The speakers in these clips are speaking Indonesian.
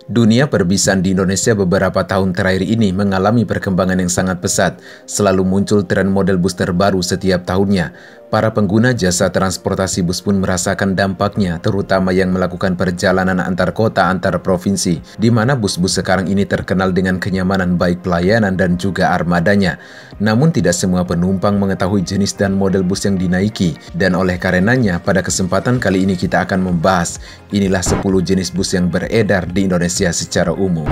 Dunia perbisan di Indonesia beberapa tahun terakhir ini mengalami perkembangan yang sangat pesat. Selalu muncul tren model bus terbaru setiap tahunnya. Para pengguna jasa transportasi bus pun merasakan dampaknya, terutama yang melakukan perjalanan antar kota antar provinsi, di mana bus-bus sekarang ini terkenal dengan kenyamanan baik pelayanan dan juga armadanya. Namun tidak semua penumpang mengetahui jenis dan model bus yang dinaiki, dan oleh karenanya pada kesempatan kali ini kita akan membahas inilah 10 jenis bus yang beredar di Indonesia secara umum.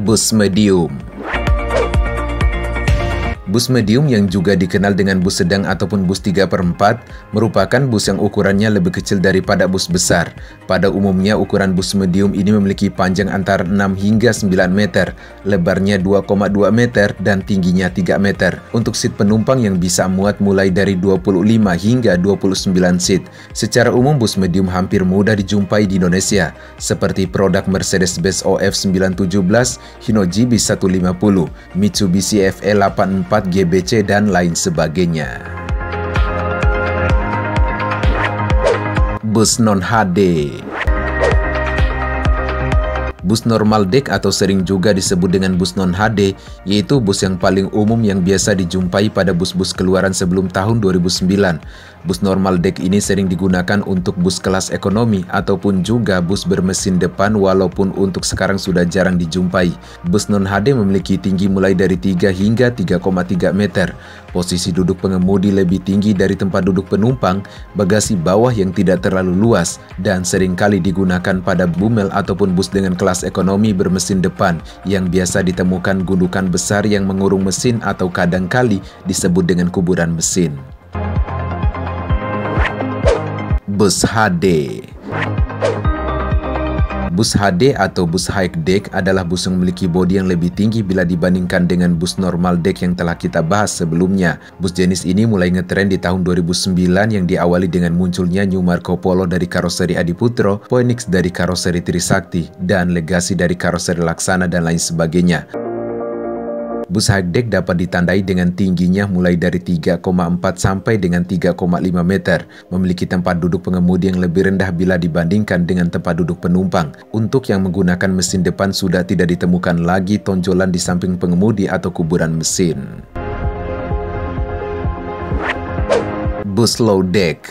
Bus medium. Bus medium yang juga dikenal dengan bus sedang ataupun bus 3/4 merupakan bus yang ukurannya lebih kecil daripada bus besar. Pada umumnya ukuran bus medium ini memiliki panjang antara 6 hingga 9 meter, lebarnya 2,2 meter dan tingginya 3 meter. Untuk seat penumpang yang bisa muat mulai dari 25 hingga 29 seat. Secara umum bus medium hampir mudah dijumpai di Indonesia, seperti produk Mercedes-Benz OF 917, Hino GB 150, Mitsubishi FE84 GBC dan lain sebagainya. Bus non-HD. Bus normal deck atau sering juga disebut dengan bus non-HD, yaitu bus yang paling umum yang biasa dijumpai pada bus-bus keluaran sebelum tahun 2009. Bus normal deck ini sering digunakan untuk bus kelas ekonomi ataupun juga bus bermesin depan, walaupun untuk sekarang sudah jarang dijumpai. Bus non-HD memiliki tinggi mulai dari 3 hingga 3,3 meter. Posisi duduk pengemudi lebih tinggi dari tempat duduk penumpang, bagasi bawah yang tidak terlalu luas, dan seringkali digunakan pada bumel ataupun bus dengan kelas ekonomi bermesin depan yang biasa ditemukan gundukan besar yang mengurung mesin atau kadangkali disebut dengan kuburan mesin. Bus HD. Bus HD atau bus high deck adalah bus yang memiliki bodi yang lebih tinggi bila dibandingkan dengan bus normal deck yang telah kita bahas sebelumnya. Bus jenis ini mulai ngetren di tahun 2009 yang diawali dengan munculnya New Marco Polo dari karoseri Adiputro, Phoenix dari karoseri Trisakti, dan Legacy dari karoseri Laksana dan lain sebagainya. Bus high deck dapat ditandai dengan tingginya mulai dari 3,4 sampai dengan 3,5 meter, memiliki tempat duduk pengemudi yang lebih rendah bila dibandingkan dengan tempat duduk penumpang. Untuk yang menggunakan mesin depan sudah tidak ditemukan lagi tonjolan di samping pengemudi atau kuburan mesin. Bus low deck.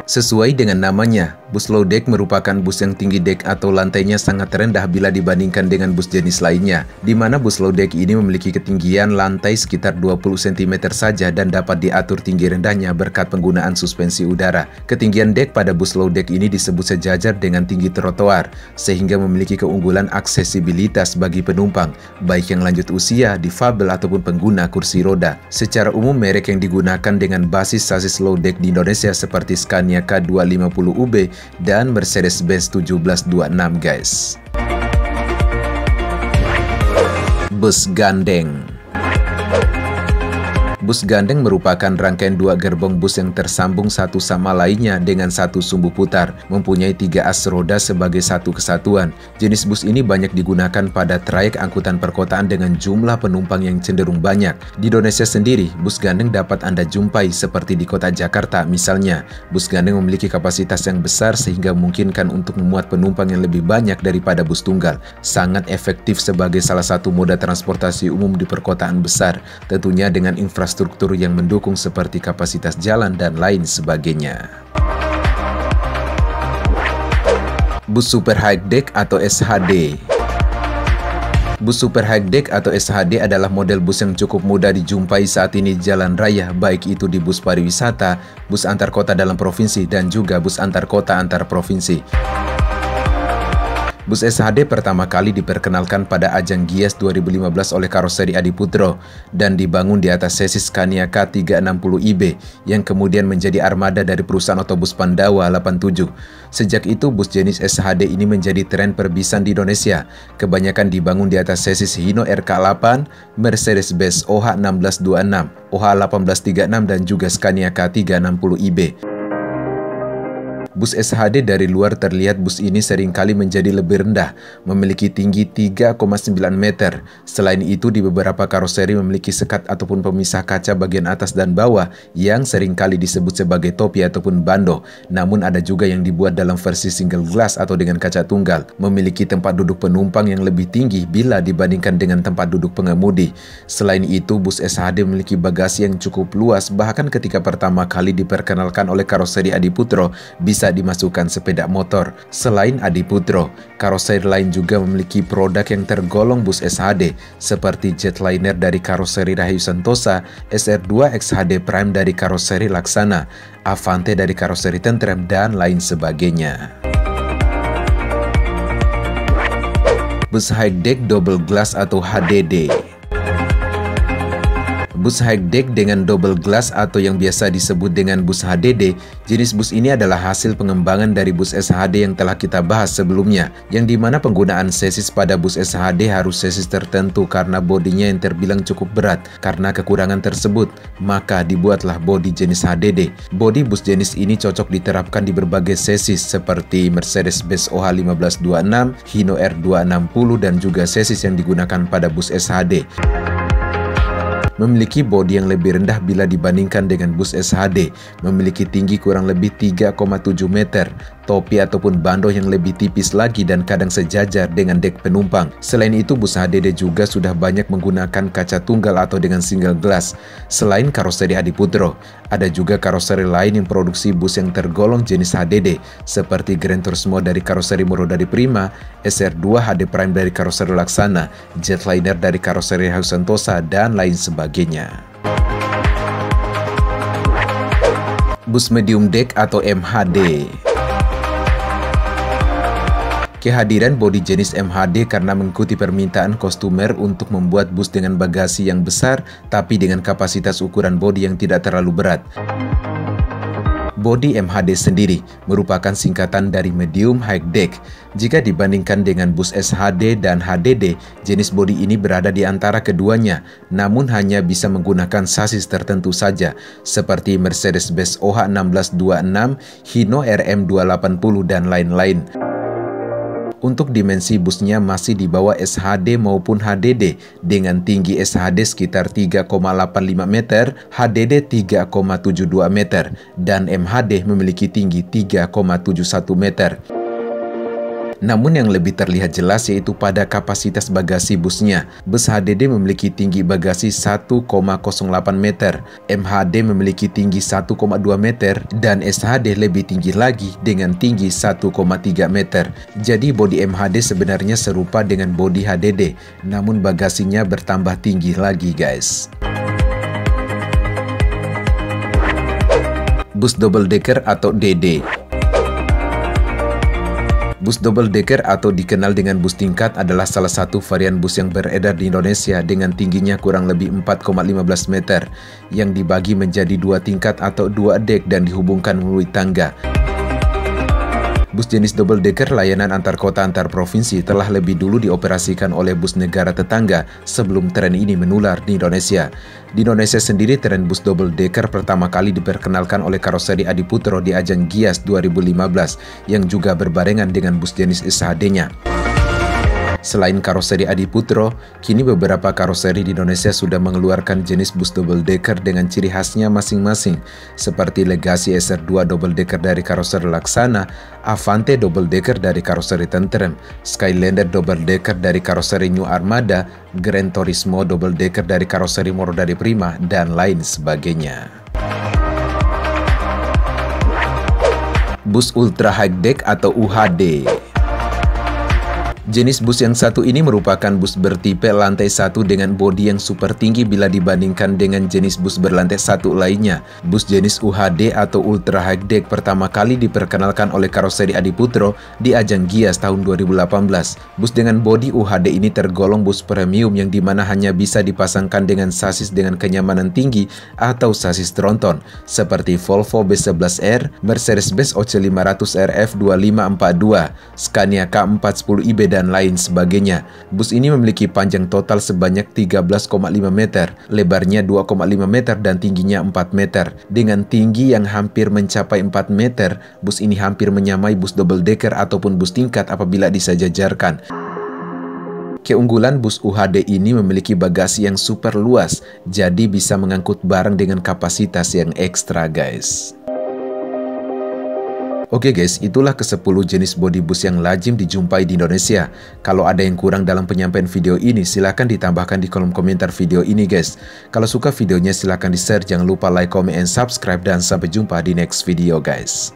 Sesuai dengan namanya, bus low deck merupakan bus yang tinggi dek atau lantainya sangat rendah bila dibandingkan dengan bus jenis lainnya, di mana bus low deck ini memiliki ketinggian lantai sekitar 20 cm saja dan dapat diatur tinggi rendahnya berkat penggunaan suspensi udara. Ketinggian dek pada bus low deck ini disebut sejajar dengan tinggi trotoar, sehingga memiliki keunggulan aksesibilitas bagi penumpang, baik yang lanjut usia, difabel, ataupun pengguna kursi roda. Secara umum, merek yang digunakan dengan basis sasis low deck di Indonesia seperti Scania K250UB dan Mercedes-Benz 1726, guys. Bus gandeng. Bus gandeng merupakan rangkaian 2 gerbong bus yang tersambung satu sama lainnya dengan satu sumbu putar, mempunyai 3 as roda sebagai satu kesatuan. Jenis bus ini banyak digunakan pada trayek angkutan perkotaan dengan jumlah penumpang yang cenderung banyak. Di Indonesia sendiri, bus gandeng dapat Anda jumpai seperti di kota Jakarta misalnya. Bus gandeng memiliki kapasitas yang besar sehingga memungkinkan untuk memuat penumpang yang lebih banyak daripada bus tunggal. Sangat efektif sebagai salah satu moda transportasi umum di perkotaan besar, tentunya dengan infrastruktur yang mendukung seperti kapasitas jalan dan lain sebagainya. Bus super high deck atau SHD. Bus super high deck atau SHD adalah model bus yang cukup mudah dijumpai saat ini di jalan raya, baik itu di bus pariwisata, bus antar kota dalam provinsi, dan juga bus antar kota antar provinsi. Bus SHD pertama kali diperkenalkan pada ajang Gias 2015 oleh karoseri Adiputro dan dibangun di atas sesis Scania K360IB yang kemudian menjadi armada dari perusahaan otobus Pandawa 87. Sejak itu bus jenis SHD ini menjadi tren perbisan di Indonesia. Kebanyakan dibangun di atas sesis Hino RK8, Mercedes-Benz OH1626, OH1836 dan juga Scania K360IB. Bus SHD dari luar terlihat bus ini seringkali menjadi lebih rendah, memiliki tinggi 3,9 meter. Selain itu, di beberapa karoseri memiliki sekat ataupun pemisah kaca bagian atas dan bawah yang seringkali disebut sebagai topi ataupun bando. Namun ada juga yang dibuat dalam versi single glass atau dengan kaca tunggal, memiliki tempat duduk penumpang yang lebih tinggi bila dibandingkan dengan tempat duduk pengemudi. Selain itu, bus SHD memiliki bagasi yang cukup luas, bahkan ketika pertama kali diperkenalkan oleh karoseri Adiputro, bisa dimasukkan sepeda motor. Selain Adiputro, karoseri lain juga memiliki produk yang tergolong bus SHD, seperti Jetliner dari karoseri Rahayu Sentosa, SR2 XHD Prime dari karoseri Laksana, Avante dari karoseri Tentrem, dan lain sebagainya. Bus high deck double glass atau HDD. Bus high deck dengan double glass atau yang biasa disebut dengan bus HDD, jenis bus ini adalah hasil pengembangan dari bus SHD yang telah kita bahas sebelumnya, yang dimana penggunaan sesis pada bus SHD harus sesis tertentu karena bodinya yang terbilang cukup berat. Karena kekurangan tersebut, maka dibuatlah bodi jenis HDD. Bodi bus jenis ini cocok diterapkan di berbagai sesis seperti Mercedes-Benz OH1526, Hino R260, dan juga sesis yang digunakan pada bus SHD. Memiliki bodi yang lebih rendah bila dibandingkan dengan bus SHD, memiliki tinggi kurang lebih 3,7 meter, topi ataupun bando yang lebih tipis lagi dan kadang sejajar dengan dek penumpang. Selain itu, bus HDD juga sudah banyak menggunakan kaca tunggal atau dengan single glass. Selain karoseri Adiputro, ada juga karoseri lain yang produksi bus yang tergolong jenis HDD, seperti Gran Turismo dari karoseri Muro dari Prima, SR2 HD Prime dari karoseri Laksana, Jetliner dari karoseri Rahayu Sentosa, dan lain sebagainya. Bus medium deck atau MHD. Kehadiran bodi jenis MHD karena mengikuti permintaan kostumer untuk membuat bus dengan bagasi yang besar tapi dengan kapasitas ukuran bodi yang tidak terlalu berat. Bodi MHD sendiri merupakan singkatan dari medium high deck. Jika dibandingkan dengan bus SHD dan HDD, jenis bodi ini berada di antara keduanya, namun hanya bisa menggunakan sasis tertentu saja, seperti Mercedes-Benz OH1626, Hino RM280, dan lain-lain. Untuk dimensi busnya masih di bawah SHD maupun HDD, dengan tinggi SHD sekitar 3,85 meter, HDD 3,72 meter, dan MHD memiliki tinggi 3,71 meter. Namun yang lebih terlihat jelas yaitu pada kapasitas bagasi busnya. Bus HDD memiliki tinggi bagasi 1,08 meter, MHD memiliki tinggi 1,2 meter, dan SHD lebih tinggi lagi dengan tinggi 1,3 meter. Jadi bodi MHD sebenarnya serupa dengan bodi HDD, namun bagasinya bertambah tinggi lagi guys. Bus double decker atau DD. Bus double decker atau dikenal dengan bus tingkat adalah salah satu varian bus yang beredar di Indonesia dengan tingginya kurang lebih 4,15 meter yang dibagi menjadi dua tingkat atau dua dek dan dihubungkan melalui tangga. Bus jenis double decker layanan antar kota antar provinsi telah lebih dulu dioperasikan oleh bus negara tetangga sebelum tren ini menular di Indonesia. Di Indonesia sendiri, tren bus double decker pertama kali diperkenalkan oleh karoseri Adiputro di ajang Gias 2015 yang juga berbarengan dengan bus jenis SHD-nya. Selain karoseri Adiputro, kini beberapa karoseri di Indonesia sudah mengeluarkan jenis bus double decker dengan ciri khasnya masing-masing, seperti Legacy SR2 double decker dari karoseri Laksana, Avante double decker dari karoseri Tentrem, Skylander double decker dari karoseri New Armada, Gran Turismo double decker dari karoseri Muro dari Prima, dan lain sebagainya. Bus ultra high deck atau UHD. Jenis bus yang satu ini merupakan bus bertipe lantai satu dengan bodi yang super tinggi bila dibandingkan dengan jenis bus berlantai satu lainnya. Bus jenis UHD atau Ultra High Deck pertama kali diperkenalkan oleh karoseri Adiputro di ajang Gias tahun 2018. Bus dengan bodi UHD ini tergolong bus premium yang dimana hanya bisa dipasangkan dengan sasis dengan kenyamanan tinggi atau sasis tronton seperti Volvo B11R, Mercedes-Benz OC500 RF2542, Scania K410IB dan lain sebagainya. Bus ini memiliki panjang total sebanyak 13,5 meter, lebarnya 2,5 meter dan tingginya 4 meter. Dengan tinggi yang hampir mencapai 4 meter, bus ini hampir menyamai bus double decker ataupun bus tingkat apabila disejajarkan. Keunggulan bus UHD ini memiliki bagasi yang super luas, jadi bisa mengangkut barang dengan kapasitas yang ekstra guys. Oke guys, itulah ke-10 jenis bodi bus yang lazim dijumpai di Indonesia. Kalau ada yang kurang dalam penyampaian video ini, silahkan ditambahkan di kolom komentar video ini guys. Kalau suka videonya silahkan di-share, jangan lupa like, comment, and subscribe, dan sampai jumpa di next video guys.